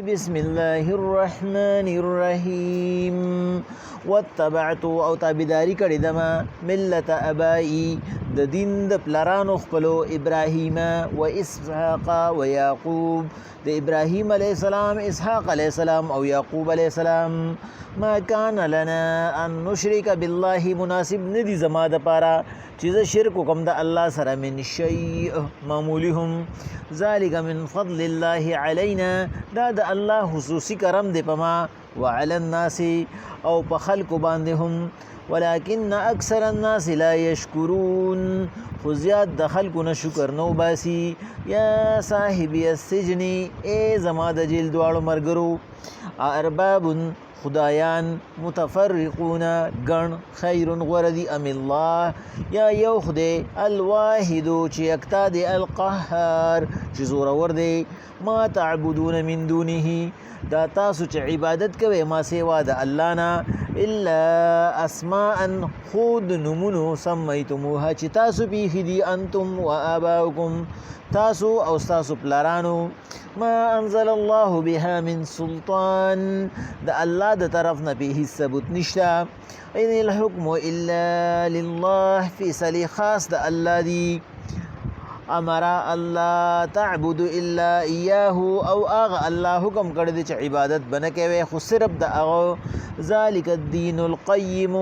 بسم الله الرحمن الرحیم واتبعت او تابعداری کړی دما ملت ابائی د دین د پلارانو خپلو ابراهیم و اسحاق و یعقوب د ابراهیم علیہ السلام اسحاق علیہ السلام او یعقوب علیہ السلام ما کان لنا ان نشرک بالله مناسب ندی زما د پاره چې شرک کوم د الله سره من شیء معمولهم ذالک من فضل الله علینا دا د الله خصوصي کرم دی پما وعلى الناس او په خلق باندې هم ولكن اکثر الناس لا يشكرون خو زیاد د خلکو نه شکر نو باسي یا صاحبي السجن ای زما د جیل دواړو مرګرو ارباب خدایان متفرقون گن خیر غردی ام الله یا یو خدای الواحد چې یکتا دی القهار چې زور ور دی ما تعبدون من دونه دا تاسو چې عبادت کوي ما سیوا د الله نه الا اسماء خود نمونو سمیتموها چې تاسو به دي انتم وآباؤکم تاسو او تاسو پلارانو ما انزل الله بها من سلطان د الله د طرف نه به ثبوت نشته ان الحكم الا لله فیصله خاص د الله دی امر الله تعبد الا اياه او اغه الله حکم کړی دی چې عبادت بنه کوي خو صرف د اغه ذالک الدين القيم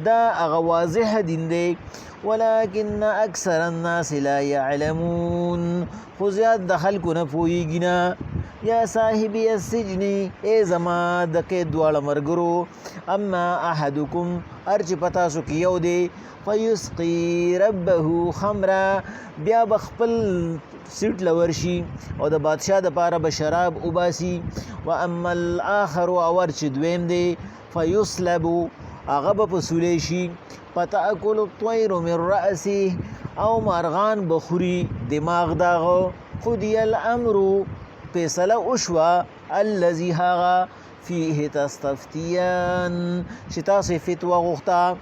دا اغه واضح دین دی ولكن اکثر الناس لا يعلمون خو زیاد د خلکو نه پوهیږي نه یا صاحبي السجن ای زما د کې دواړه مرګرو اما احدکم ارچ پتا سو کیو دی فیسقي ربه خمرا بیا بخپل سیټ لورشي او د بادشاہ د پاره به شراب وباسي و اما الاخر اور چې دویم دی فیسلب هغه به پسولې شي فتاکل الطير من راسه او مارغان بخوري دماغ داغو خدي الامر فیصله وشوا الذي هغه فيه تستفتيان شتا فتوى غختا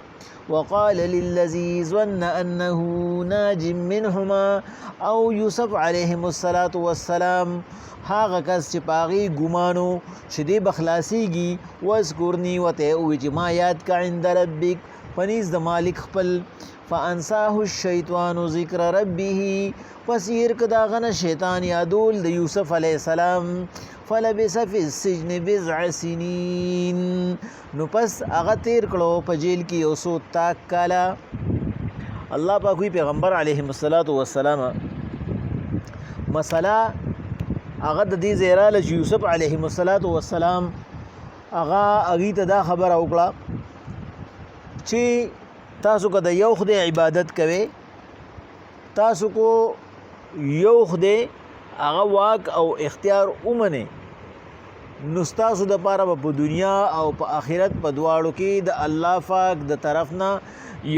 وقال للذي ظن أنه ناج منهما او يوسف عليهم الصلاة والسلام هاغه کس چې پاغي ګمانو چې دی بخلاصيږي واذكرني وته او چې ما یاد کا عند ربک پنيز د مالک خپل فانساه الشیطان ذکر ربه فسیر کدا غنه شیطان یادول د یوسف علیہ السلام فلبس فی السجن بضع سنین نو پس هغه تیر کړو په جیل کې اوسو تاک کالا الله پاک پیغمبر علیه الصلاۃ والسلام مسله هغه د دې زیراله یوسف علیه الصلاۃ والسلام هغه ته دا خبر وکړه چې تاسو که د یو خدای عبادت کوئ تاسو کو یو خدای هغه واک او اختیار اومنه نو تاسو د پاره په دنیا او په آخرت په دواړو کې د الله پاک د طرف نه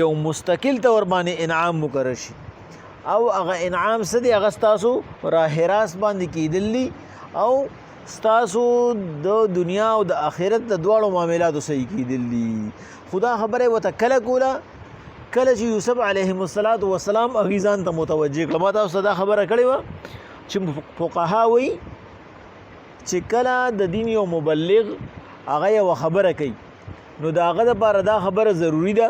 یو مستقل تور باندې انعام مقرر شي او هغه انعام څه دی هغه تاسو راه راست باندې کېدلی او تاسو د دنیا او د آخرت د دواړو معاملاتو صحیح کېدلی خدا خبره وته کله کوله کله چې یوسف علیه السلام اغیزان ته متوجه کړه ما تاسو دا خبره کړې و چې فقها وایي چې کله د دین یو مبلغ هغه یو خبره کوي نو دا هغه لپاره دا خبره ضروری ده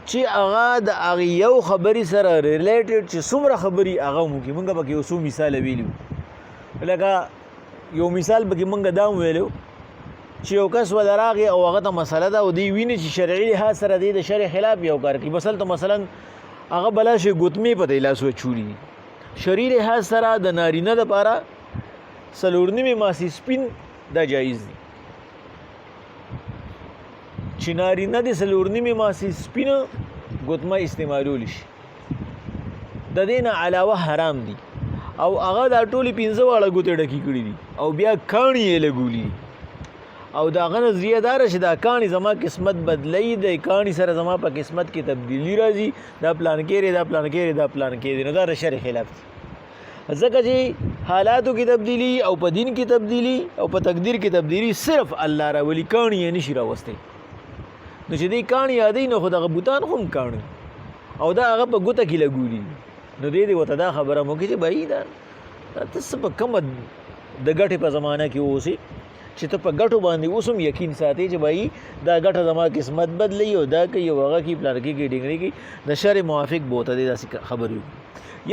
چې هغه د هغه یو خبرې سره ریلیټډ چې څومره خبرې هغه مو کې مونږ به یو څو مثال ویلو لکه یو مثال به مونږ دا ویلو چې یو کس ودراغي او هغه ته مسله ده او دی ویني چې شرعي لحاظ سره دی د شرع خلاف یو کار کوي مثلا هغه بلا شي ګوتمي په لاس و چوری شرعي لحاظ سره د نارینه د پاره سلورنی ماسي سپین دا جایز دي چې نارینه د سلورنی ماسي سپین ګوتمه استعمالول شي د دینه علاوه حرام دي او هغه د ټولي 15 واړه ګوتې ډکی کړی دي او بیا کانی یې لګولي او دا غنه زیادار شي دا کانی زما قسمت بدلی د کانی سره زما په قسمت کې تبدیلی راځي دا پلان کې نه دا شرع خلاف دي ځکه چې حالاتو کې تبدیلی او په دین کې تبدیلی او په تقدیر کې تبدیلی صرف الله را ولی کانی یې نشي راوستي نو چې دې کانی یادې نه خو دغه بوتان هم کانی او دا هغه په ګوته کې لګولي نو دې وته دا خبره مو کې چې بعید تاسو په کوم د ګټې په زمانه کې اوسې چې ته په ګټو باندې اوس هم یقین ساتې چې بھائی دا ګټه زما قسمت بدلوي او دا کوي او هغه کوي پلار کې ډنګري کې د شر موافق بوته دی داسې خبرې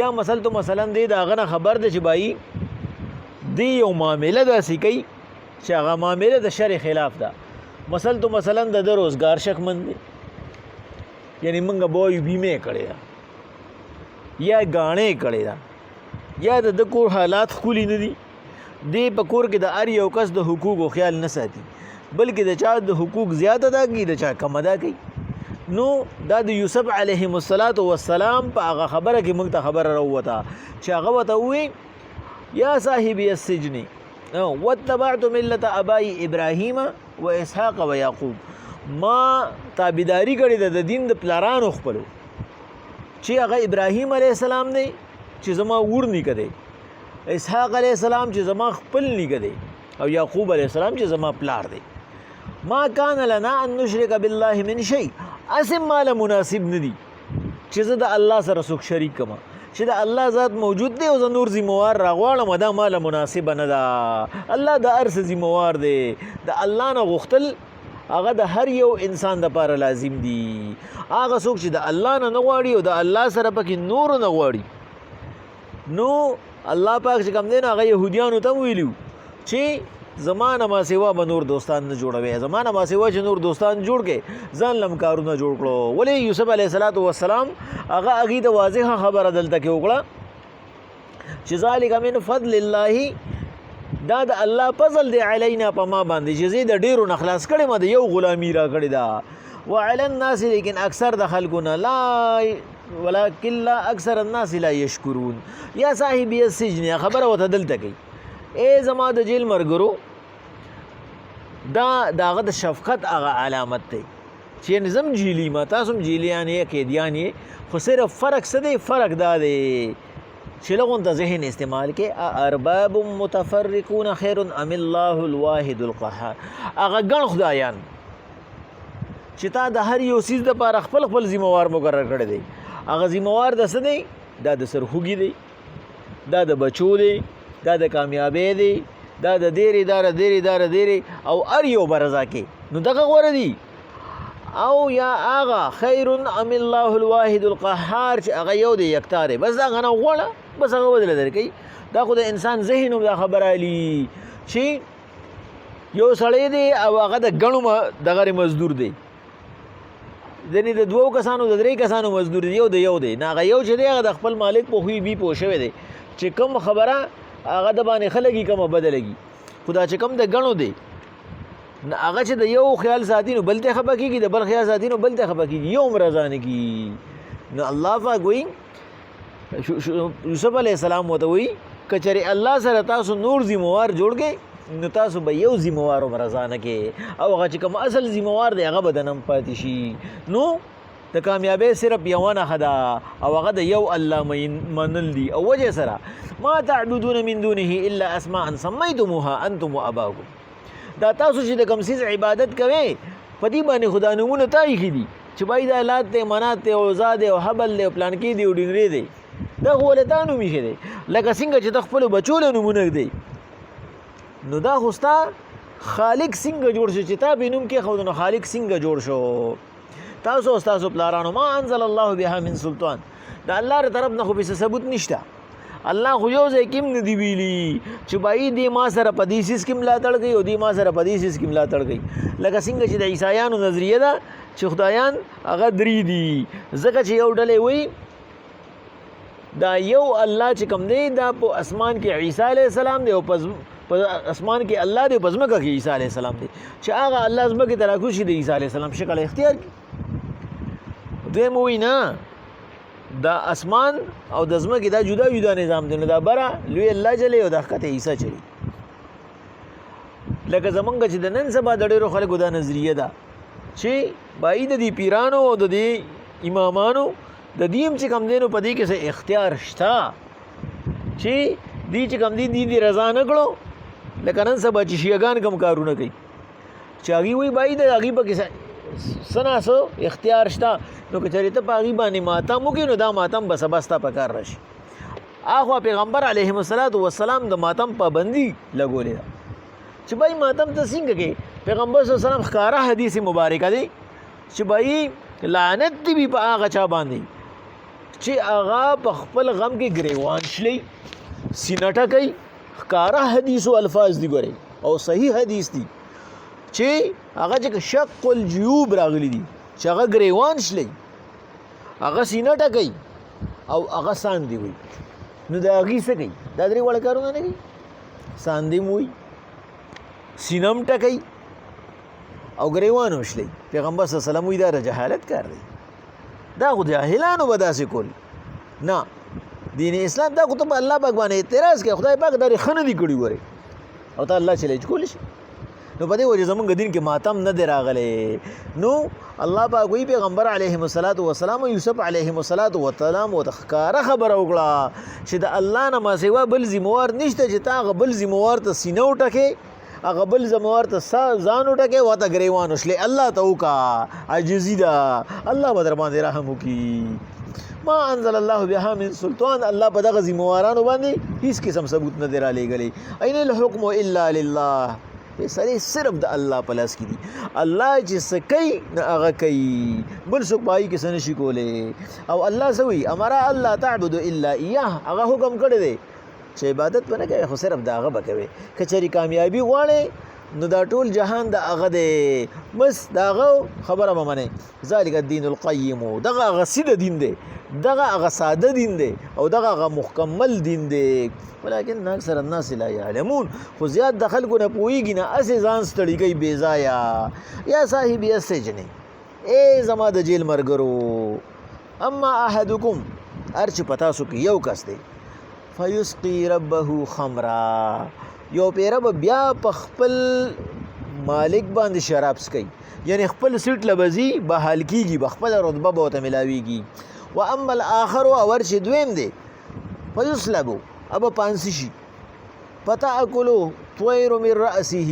یا مثلا دی دا هغه نه خبر دی چې بھائی دی یو معامله داسې کوي چې هغه معامله د شر خلاف ده مثلا د روزګار شکمن دی یعنی موږ به وایو بیمه کړې ده یا ګاڼې کړې ده یا د کور حالات ښکلي نه دي دی په کور کې د هر یو کس د حقوقو خیال نه ساتي بلکې د چا د حقوق زیات ادا کوي د چا کم ادا کوي نو دا د یوسف علیهم السلام په هغه خبره کې موږ ته خبره راووته چې هغه ورته ووایي یا صاحبي السجن واتبعت ملة ابای ابراهیم و اسحاق و یعقوب ما تابعداري کړې ده د دین د پلارانو خپلو چې هغه ابراهیم علیه السلام دی چې زما ور نیکه دی اسحاق علیه السلام چې زما خپل نیکه دی او یعقوب علیه السلام چې زما پلار دی ما کان لنا ان نشرک بالله من شیء اسم مال مناسب ندی چې زه د الله سره څوک شریک کما چې د الله ذات موجود دی او زه نور ذمہوار راغواړم دا مال مناسب نه ده الله د ارث ذمہوار دی د الله نه غوښتل هغه د هر یو انسان لپاره لازم دی هغه څوک چې د الله نه غواړي او د الله سره پکې نور نه غواړي نو الله پاک چې کوم دی هغه يهوديانو ته ویلو چې زمانه ما سیوا به نور دوستان نه جوړوي زمانه ما سیوا چې نور دوستان جوړ کې ځان لم کارونه جوړ کړو ولی یوسف علیه السلام هغه اغه د واضحه خبره دلته کې وکړه چې ذالک من فضل الله دا د الله فضل دی علینا په ما باندې چې زه د ډیرو نخلاص کړي ما د یو غلامی را کړی دا وعلى الناس لیکن اکثر د خلکونه لا ولكن لا اکثر الناس لا يشكرون یا صاحبي السجن خبره وته دلته کوي اے زما د جیل مرګرو دا داغه د شفقت هغه علامت دی چې نظم جیلی ما تاسو جیلیان یې قیدیان یې خو صرف فرق څه دی فرق دا دی چې لغون ته ذهن استعمال کې ارباب متفرقون خير ام الله الواحد القهار هغه ګڼ خدایان چې تا د هر یو سیز د لپاره خپل ذمہوار مقرر کړی دی هغه ذمہوار د څه دی دا د سرخوږي دی دا د بچو دی دا د کامیابی دی دا د دیری او ار یو برزا کې نو دغه غوړه دی او یا آغا خیر ام الله الواحد القهار چې هغه یو دی یکتاره بس دا غنه غوړه بس هغه بدل درکې دا خو د انسان ذهن دا خبره علی چې یو سړی دی او هغه د غنو دغه مزدور دی ځنې د دوو کسانو د درې کسانو مزدور دی یو دی نه هغه یو چې دی هغه د خپل مالک په خوې بي پوښوي دی چې کوم خبره هغه د باندې خلګي کوم بدلږي خدا چې کوم د غنو دی هغه چې د یو خیال ساتینو بلته خبر کیږي د بل خیال ساتینو بلته خبر کیږي یو مرزان کی نو الله پاک وایي یوسف علیه السلام وته وایي کچره الله سره تاسو نور ذمہوار جوړ کې نو تاسو به یو ذمہوار مرزانه کې او هغه چې کوم اصل ذمہوار دی هغه بدنم پاتې شي نو د کامیابی صرف یوانه خدا او هغه د یو الله منل دی او وجه سره ما تعبدون من دونه الا اسماء سميتموها انتم واباؤكم دا تاسو چې د کوم سیز عبادت کوي په دې باندې خدا نومونه تای کی دي چې بای د لات ته منات ته اوزا دی او حبل له پلان کې دی او ډنګری دی دا غولتانو میشه دی لکه څنګه چې خپل بچو له نومونه دی نو دا خوستا خالق څنګه جوړ شو چې تا به نوم کې خو نو خالق څنګه جوړ شو تاسو پلارانو ما انزل الله بها من سلطان دا الله تر طرف نه خو به ثبوت نشته الله خو یو ځای کې نه دی ویلي چې بای دې ما سره پدیسیس کې ملا تړ گئی او دې ما سره پدیسیس کې ملا تړ گئی لکه څنګه چې د عیسایانو نظریه ده چې خدایان هغه درې دي ځکه چې یو ډلې وای دا یو الله چې کوم دی دا په اسمان کې عیسی علیه السلام دی او په اسمان کې الله دی په ځمکه کې عیسی علیه السلام دی چې هغه الله ځمکه ته راکوشي د عیسی علیه السلام شکل اختیار کی دوی مو وینا دا اسمان او د ځمکې دا جدا نظام دی نو دا بره لوی الله جلی او د حقیقت عیسی چلی لکه زمونږ چې د نن سبا د ډېرو خلکو دا نظریه ده چې بای د دې پیرانو او د دې امامانو د دې چې کم دینو په دې کې څه اختیار شته چې دې چې کم دې رضا نه کړو لکه نن سبا چې شیعاګان کم کارونه کوي چې هغه وی بای د هغه په کې سناسو اختیار شته نو که چېرته په هغه باندې ماتم وکړي نو دا ماتم بس بستا پکار راشي اخوا پیغمبر علیه السلام د ماتم پابندي لګولې ده چې بای ماتم ته څنګه کې پیغمبر صلی الله علیه وسلم ښکارا حدیث مبارکه دی چې بای لعنت دی په هغه چا باندې چې هغه په خپل غم کې گریوان شلی سینټه کوي ښکارا حدیث او الفاظ دی ګوري او صحیح حدیث دی چې هغه چې شق الجيوب راغلي دي چې هغه گریوان شلی هغه سینټه کوي او هغه سان دی وي نو دا هغې څه کوي دا درې واړه کارونه نه کوي سان دی موي سینم ټکوي او ګریوان هم شلی پیغمبر صلی الله علیه وسلم وایي دا جهالت کار دی دا خو جاهلانو به داسې کول نه دین اسلام دا خو ته په الله پاک باندې اعتراض کوي خدای پاک دا ښه نه دي کړي ګورې او ته الله چلی کولی شي نو په دې وجه زمونږ دین کې ماتم نه دی راغلی نو الله پاک وایي پیغمبر علیهم السلام او یوسف علیهم السلام ورته ښکاره خبره وکړه چې د الله نه ما سوا بل ذموار نشته چې تا هغه بل ذموار ته سینه وټکې هغه بل ذموار ته ځان وټکې ورته ګریوان وشلې الله ته وکړه عاجزي ده الله به در باندې رحم وکړي ما انزل الله بها من سلطان الله په دغه ذموارانو باندې هیڅ قسم ثبوت نه دی رالیږلی این الحکم الا لله فیصلې صرف د الله په لاس کې دي الله چې څه کوي نه هغه کوي بل څوک په هغې کې څه نشي کولی او الله څه وایي امره الله تعبد الا ایاه هغه حکم کړی دی چې عبادت به نه کوي خو صرف د هغه به کوي که چېرې کامیابي غواړئ نو دا ټول جهان د هغه دی بس د هغه خبره به منئ ذلک الدین القیم دغه هغه سیده دین دی دغه هغه ساده دین دی او دغه هغه مکمل دین دی ولكن اکثر الناس لا يعلمون خو زیات د خلکو نه پوهېږي نه هسې ځان ستړي کوي بې ځایه یا صاحبي السجن ای زما د جیل ملګرو اما احدکم هر چې په تاسو کې یو کس دی فیسقي ربه خمرا یو پیره به بیا په خپل مالک باندې شراب څکوي یعنی خپل سیټ لبزي بحال کېږي به خپله رتبه به ورته میلاویږي و اما الاخر اور چې دویم دی فیسلبو ابا پانسی شي فتاکلو طیر من رأسه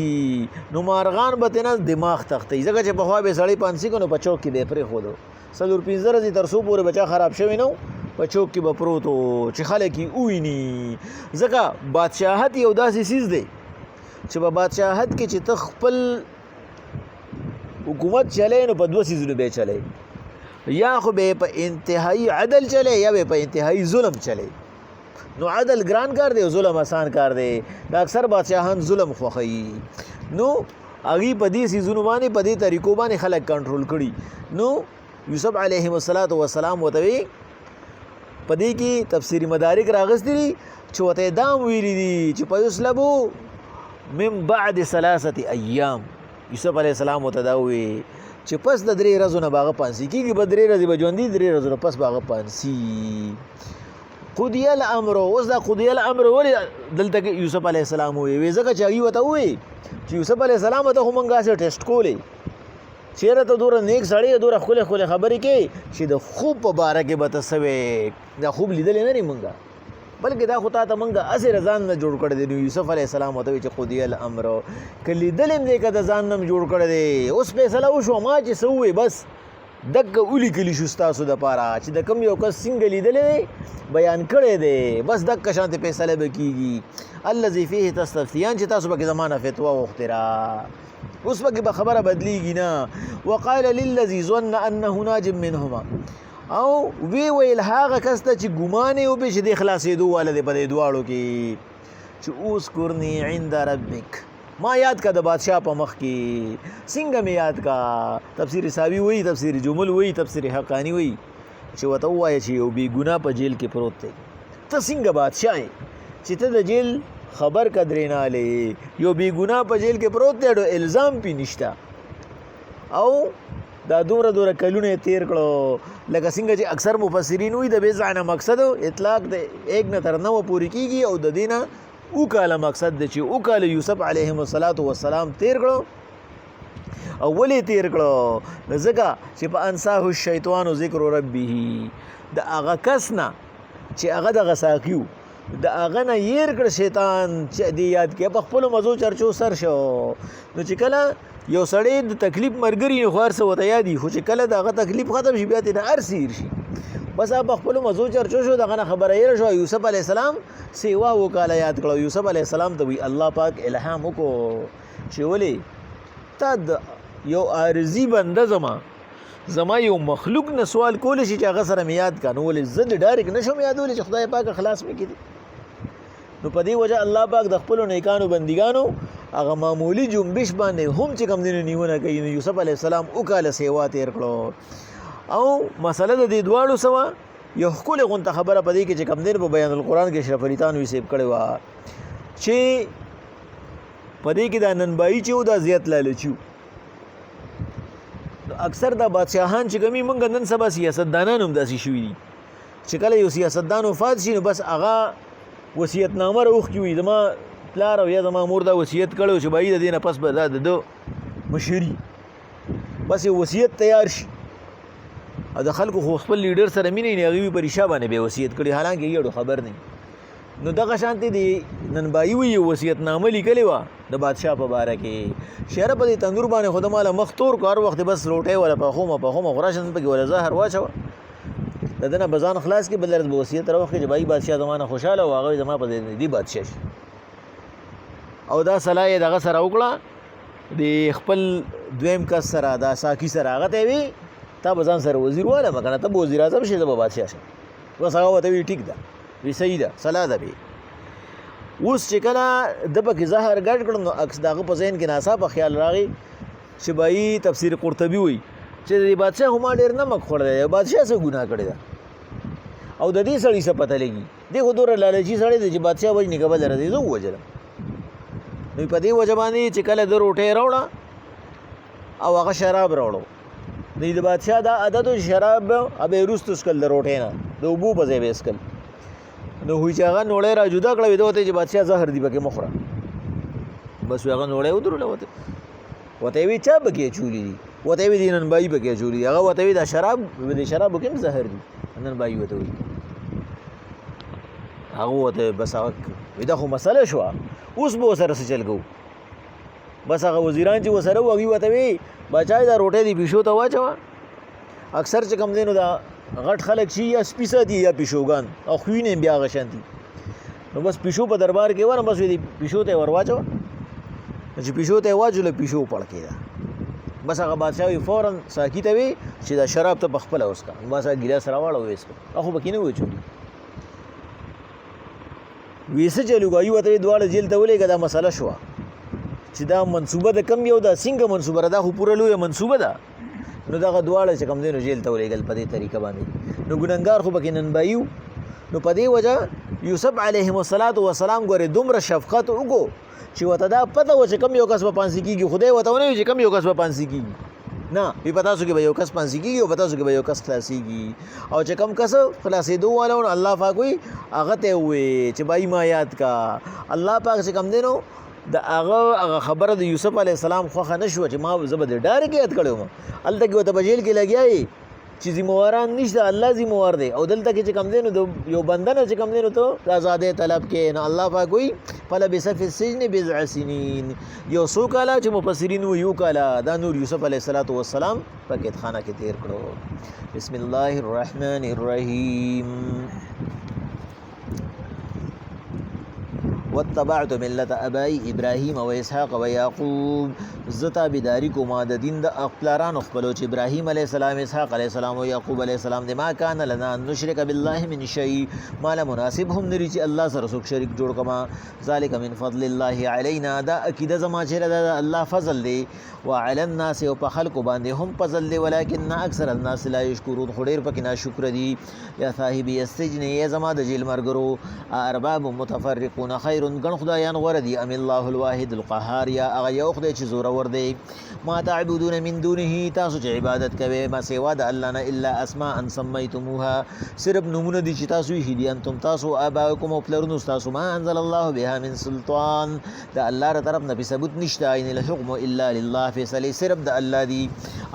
نو مارغان به تېنه دماغ تختی ځکه چې پخوا به سړی پانسی کو نو په چوک کې به یې پرېښودو 4-5 ورځې تر څو پورې بچا خراب شوی نه په چوک کې به پروت و چې خلک یې وویني ځکه بادشاهت یو داسې څیز دی چې په بادشاهت کې چې ته خپل حکومت چلی نو په 2 څیزونو به یې چلی یا خو به په انتهایی عدل چلی یا به په انتهایی ظلم چلی نو عدل ګران کار دی او ظلم آسان کار دی دا اکثر بادشاهان ظلم خوښوي نو هغې په دې څیزونو باندې په دې طریقو باندې خلک کنټرول کړي نو یوسف علیهم السلام ورته وی په دې کې تفسیري مدارک راغستي دي چې ورته دام ویلي دي چې فیسلبو من بعد 3 ایام یوسف علیه السلام ورته دا ووی چې پس د 3 ورځو نه به هغه پانسي کېږي به 3 ورځې به ژوندي 3 ورځو نه پس به هغه پانسي قضی الامر اوس دا قضی الامر ولې دلته کې یوسف علیه السلام ووی ځکه چې هغې ورته ووی چې یوسف علیه السلام ته خو موږ هسې ټیسټ کولی چیرې ته دومره نیک سړی دومره ښکلې ښکلې خبرې کوې چې د خوب په باره کې به ته څه وې دا خوب لیدلی نه دی موږ بلکې دا خو تا ته موږ د هسې ځان نه جوړ کړی دی نو یوسف علیه السلام ورته وایي چې قضی الامر که لیدلی هم دی که د ځان نه م جوړ کړی دی اوس فیصله وشوه ما چې څه ووی بس دکه ولیکلی شو ستاسو دپاره چې د کوم یو کس څنګه لیدلی دی بیان کړی دی بس دکه شانتې فیصله به کېږي الذي فیه تستفتیان چې تاسو پکې زما نه فتوا غوښتې را اوس پکې به خبره بدلیږي نه وقال للذي ظن انه ناج منهما او وی ویل هغه کس ته چې ګمان یې وکړي چې دې خلاصېدو واله دی په دې دواړو کې چې اذکرني عند ربک ما یاد کا د بادشاہ په مخ کې څنګه مې یاد کا تفسیر ساوي وایي تفسیر جمل وایي تفسیر حقانی وایي چې ورته ووایه چې یو بې ګناه په جیل کې پروت دی ته څنګه بادشاہ یې چې ته د جیل خبر قدرې نه هلې یو بې ګناه په جیل کې پروت دی ډو الزام پې نشته او دا دومره کلونه یې تیر کړو لکه څنګه چې اکثر مفسرین وایي د بې ځانه مقصد اطلاق د 1 نه تر 9 پورې کېږي او د دې نه اوکاله مقصد دی چې اوکاله یوسف علیهم السلام تیر کړو او ولې تیر کړو ځکه چې په انساه الشیطان ذکر ربه د هغه کس نه چې هغه دغه ساقي و د هغه نه یېر کړ شیطان چې دې یاد کې په خپلو مزو چرچو سر شو نو چې کله یو سړی د تکلیف مرګري نو خو هر څه ورته یادي خو چې کله د هغه تکلیف ختم شي بیا ترې نه هر څه هېر شي بس هغه خپل مزو چرچو شو دغه خبره یې شو یوسف علی السلام سیوا وکاله یاد کړو یوسف علی السلام ته وی الله پاک الهام وکړو چې ولی تا یو عارضی بنده زما یو مخلوق نه سوال کول شي چې هغه سره یاد کانو ولې زد ډایرک نشم یادول چې خدای پاک خلاص مې کړي نو په دې وجه الله پاک د خپل نیکانو بندګانو هغه معمولی جنبش باندې هم چې کم دینه نیونه کوي یوسف علی السلام وکاله سیوا تیر کړو او مسله د دې دواړو سوا یو خپل غونته خبره پدې کې چې کم دین په بیان القرآن کې اشرف علی تانوی سیب کړي وا چې پدې کې د ننبای چې دا زیات لالچو اکثر د بادشاہان چې کمی مونږ نن سبا سیاستدانان هم داسې شوي دي چې کله یو سیاستدان وفات شي نو بس هغه وصیت نامه راوښکي وي زما پلار او یا زما مور دا وصیت کړی چې بهي د دې نه پس به دا د مشري بس یو وصیت تیار شي او د خلکو خو خپل لیډر سره مینې نه هغوی په ریشه باندې به وصیت کړي حالانکه یې خبر نه نو دغه شانتې دی ننبایي وي وصیت نامه لیکلې وه د بادشاه په باره کې شهره په دې تندور باندې خو د ماله مخ تور کار وخت بس روټۍ ولا پخومه خوراشن پکې ولا زهر واچوه د ده نه به ځان خلاص کړي بل ورځ به وصیت راوښکي چې بهي بادشاه زما نه خوشحاله و هغه زما په دې بادشاه شي او دا صلاح یې دغه سره وکړه د خپل دویم کس سره دا ساقي سره هغه ته وي تا به ځان سره وزیر والم که نه ته به وزیر اعظم شې زه به بادشاه شم بس هغه ورته وي ټیک ده وی صحیح ده صلاح ده به اوس چې کله د پکې زهر ګډ کړ نو عکس دغه په ذهن کې ناڅاپه خیال راغی چې بهي تفسیر قرطبي وایي چې د بادشاه خو ما ډېر نمک خوړی دی بادشاه څه ګناه کړې ده او د دې سړي څه پته لګي دی خو دومره لالچي سړی دی چې بادشاه وجني که بله راځي زه ووجلم نو په دې وجه باندې چې کله د روټۍ راوړه او هغه شراب راوړو د بادشاه دا عادت و شراب به یې وروسته څښل د روټۍ نه د اوبو په ځای به یې څښل نو وایي چې هغه نوړی را جدا کړه وي ده ورته چې بادشاه زهر دي پکې مه خوره بس وي هغه نوړی ودروله ورته یې وي چا پکې اچولي دي ورته یې وي دې ننبایي پکې اچولي دي هغه ورته وي دا شراب د شرابو کې هم زهر دي ننبایي ورته وایي هغه ورته بس هغه وي دا خو مسله شوه اوس به ورسره څه چل کوو بس هغه وزیران چې ورسره وو هغوی ورته وي بچای دا روټۍ دې پیشو ته واچوه اکثر چې کوم دی نو دا غټ خلک شي یا سپي ساتي یا پیشوګان او خوینې هم بیا هغه شانتي نو بس پیشو په دربار کې ورم بس وي پیشو ته ور واچوه چې پیشو ته یې واچوله پیشو پړ کېده بس هغه بادشاه وي فورا ساقي ته وي چې دا شراب ته پخپله وڅښه بس هغه ګیلاس راواړه ویې خو پکې نه وچولي وی څه چلو کوي ورته یې دواړه جیل ته ولېږه دا مسله شوه چې دا منصوبه د کم یو ده څنګه منصوبه ده دا خو پوره لویه منصوبه ده نو دغه دواړه چې کوم دی نو جیل ته ولېږل په دې طریقه باندې نو ګنهګار خو پکې ننبایي نو په دې وجه یوسف علیهم السلام ګورې دومره شفقت وکړو چې ورته دا پته وه چې کم یو کس به پانسي کېږي خدای ورته ونه وي چې کم یو کس به پانسي کېږي نه وي په تاسو کې به یو کس پانسي کېږي او په تاسو کې به یو کس خلاصېږي او چې کم کس خلاصېدو والا نو الله پاک وایي هغه ته ووایي چې بهي ما یاد کا الله پاک چې کم دی نو د هغه خبره د یوسف علیه السلام خوښه نه شوه چې ما زه به د ډارې کې یاد کړی وم هلته کې ورته په جیل کې لګیا یې چې ذمواران نشته الله ذموار دی او دلته کې چې کم دی نو د یو بنده نه چې کم دی نو ته د ازادۍ طلب کې نو الله پاک وایي فلبث فی السجن بضع سنین یو څو کاله چې مفسرین وایي یو کاله دا نور یوسف علیه السلام په قیدخانه کې تیر کړو بسم الله الرحمن الرحیم واتبعت ملت ابای ابراهیم و اسحاق و یعقوب زتا بداری کوما د دین د خپلارانو خپلو چې ابراهیم علیه السلام اسحاق علیه السلام او یعقوب علیه السلام د ما کان لنا ان نشرک بالله من شیء ما له مناسب هم نری چې الله سره څوک شریک جوړ کما ذالک من فضل الله علینا دا عقیده زما چې د الله فضل دی وعلى الناس او په خلکو باندې هم فضل دی ولکن اکثر الناس لا یشکرون خو ډېر پکې ناشکر دي یا صاحبي السجن یا زما د جیل مرګرو ارباب متفرقون خیر ګڼ خدایان غوره دي ام الله الواحد القهار یا هغه یو خدای چې زورور دی ما تعبدون من دونه تاسو چې عبادت کوئ ما سوا د الله نه الا اسماء سمیتموها صرف نومونه دي چې تاسو یې دي انتم تاسو آباؤکم او پلرونو تاسو ما انزل الله بها من سلطان د الله تر طرف نه ثبوت نشته ان الحكم الا لله فیصله صرف د الله دی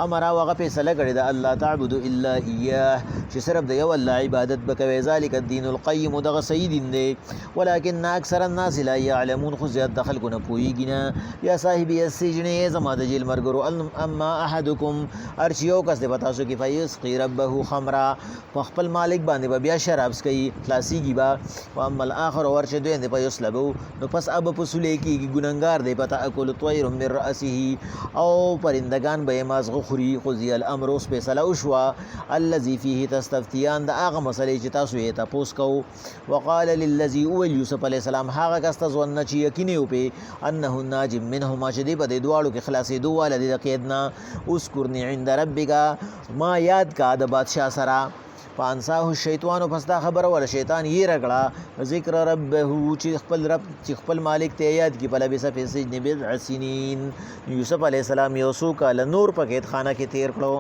امر هغه فیصله کړی د الله تعبد الا اياه چې صرف د یو الله عبادت وکوي ذلک الدين القيم دغه صحیح دین دی ولکن اکثر الناس لا يعلمون خو زیات د خلکو نه پوهیږي نه. یا صاحبي السجن زما د جیل مرګرو اما احدکم هر چې یو کس دی په تاسو کې فیسقي ربه خمرا په خپل مالک باندې به بیا شراب څکوي خلاصیږي به. واما الاخر ور چې دوی دی په یسلبو نو پس اب په سولې کېږي ګنهګار دی په تاکل طیر من رأسه او پرندگان به یې مازغه خوري. قضي الامر اوس فیصله وشوه الذي فيه تستفتیان د هغه مسلې چې تاسو یې تپوس کوو. وقال للذي اول یوسف علیه السلام هغه کس ته ظن چې یقیني وپې انه الناج منهما چې دی په دې دواړو کې خلاصېدو واله دی د قید نه. اذکرني عند ربک ما یاد کا د بادشاه سره. فانساه الشیطان پس دا خبره ور شیطان یې رګړه ذکر ربه چې خپل مالک ته یاد کی په لبس فی السجن بضع سنین. یوسف علیه السلام یو څو کاله نور په قید خانه کې تیر کړو.